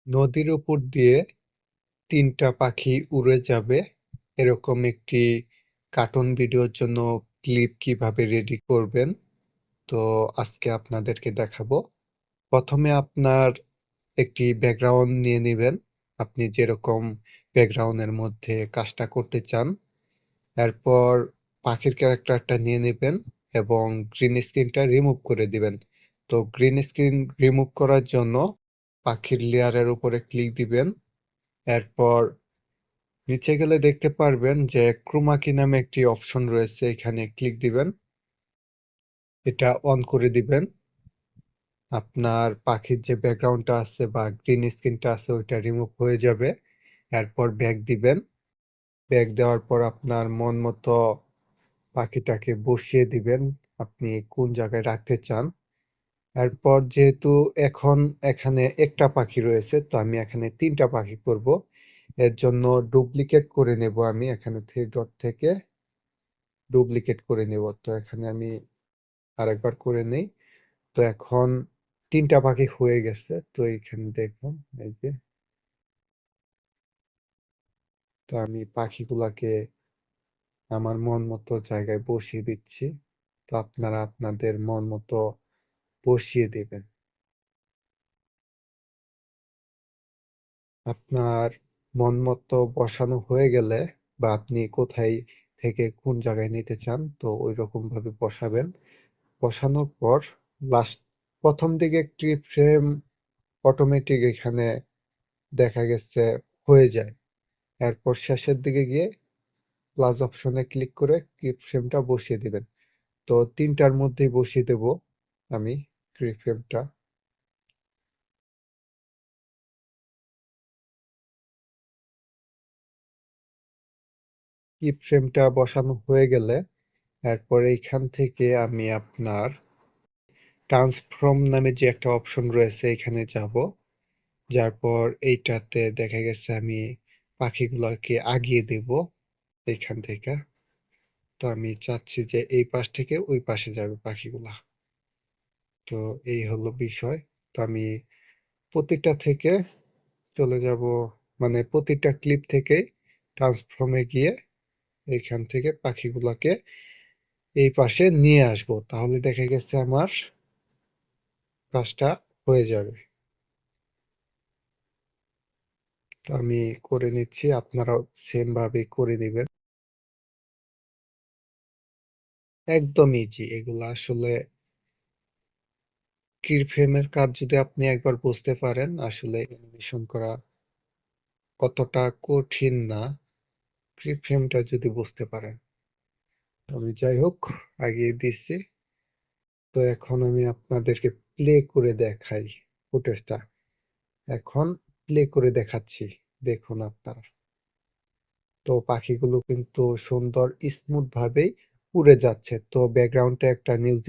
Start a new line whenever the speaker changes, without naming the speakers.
নদীর উপর দিয়ে ৩টা পাখি উড়ে যাবে এরকম একটি কার্টুন ভিডিওর জন্য ক্লিপ কিভাবে রেডি করবেন তো আজকে আপনাদেরকে দেখাবো। প্রথমে আপনার একটি ব্যাকগ্রাউন্ড নিয়ে নেবেন, আপনি যেরকম ব্যাকগ্রাউন্ডের মধ্যে কাজটা করতে চান। এরপর পাখির ক্যারেক্টারটা নিয়ে নেবেন এবং গ্রিন স্ক্রিনটা রিমুভ করে দিবেন। তো গ্রিন স্ক্রিন রিমুভ করার জন্য পাখির লেয়ারের উপরে ক্লিক দিবেন। এরপর নিচে গেলে দেখতে পারবেন যে ক্রোমা কি নামে একটি অপশন রয়েছে, এখানে ক্লিক দিবেন, এটা অন করে দিবেন। আপনার পাখির যে ব্যাকগ্রাউন্ডটা আছে বা গ্রিন স্ক্রিনটা আছে ওইটা রিমুভ হয়ে যাবে। এরপর ব্যাক দিবেন, ব্যাক দেওয়ার পর আপনার মন মতো পাখিটাকে বসিয়ে দিবেন, আপনি কোন জায়গায় রাখতে চান। এরপর যেহেতু এখন এখানে একটা পাখি রয়েছে, তো আমি এখানে 3টা পাখি করব। এর জন্য ডুপ্লিকেট করে নেব, আমি এখানে 3 ডট থেকে ডুপ্লিকেট করে নেব। তো এখানে আমি আরেকবার করে নেই। তো এখন 3টা পাখি হয়ে গেছে। তো এখানে দেখুন, এই যে, তো আমি পাখিগুলাকে আমার মন মতো জায়গায় বসিয়ে দিচ্ছি। তো আপনারা আপনাদের মন মতো বসিয়ে দেবেন। আপনার মন মতো বসানো হয়ে গেলে বা আপনি কোথায় থেকে কোন জায়গায় নিতে চান তো ওই রকম ভাবে বসাবেন। বসানোর পর লাস্ট প্রথম দিকে একটি ফ্রেম অটোমেটিক এখানে দেখা গেছে হয়ে যায়। এরপর শেষের দিকে গিয়ে প্লাস অপশনে ক্লিক করে ক্লিপ ফ্রেমটা বসিয়ে দিবেন। তো 3টার মধ্যেই বসিয়ে দেব আমি ক্লিপ ফ্রেমটা। ক্লিপ ফ্রেমটা বসানো হয়ে গেলে এরপর এইখান থেকে আমি আপনার ট্রান্সফর্ম নামে যে একটা অপশন রয়েছে এখানে যাব। যার পর এইটাতে দেখা গেছে আমি পাখিগুলোকে আগিয়ে দেব এইখান থেকে। তো আমি চাচ্ছি যে এই পাশ থেকে ওই পাশে যাবে পাখিগুলা। তো এই হলো বিষয়। তো আমি প্রতিটা থেকে চলে যাব, মানে প্রতিটা ক্লিপ থেকে ট্রান্সফর্মে গিয়ে এখান থেকে পাখিগুলাকে এই পাশে নিয়ে আসবো, তাহলে দেখা গেছে আমার কাজটা হয়ে যাবে। তো আমি করে নিচ্ছি, আপনারাও সেম ভাবে করে নেবেন। একদম ইজি, এগুলো আসলে কিরফ্রেমের কাজ যদি আপনি একবার বুঝতে পারেন, আসলে অ্যানিমেশন করা কতটা কঠিন না, কিরফ্রেমটা যদি বুঝতে পারেন। আমি যাই হোক আগিয়ে দিচ্ছি। তো এখন আমি আপনাদেরকে প্লে করে দেখাই ফুটেজটা। এখন প্লে করে দেখাচ্ছি, দেখুন আপনারা। তো পাখিগুলো কিন্তু সুন্দর স্মুথ ভাবেই উড়ে যাচ্ছে। তো ব্যাকগ্রাউন্ডে একটা নিউজ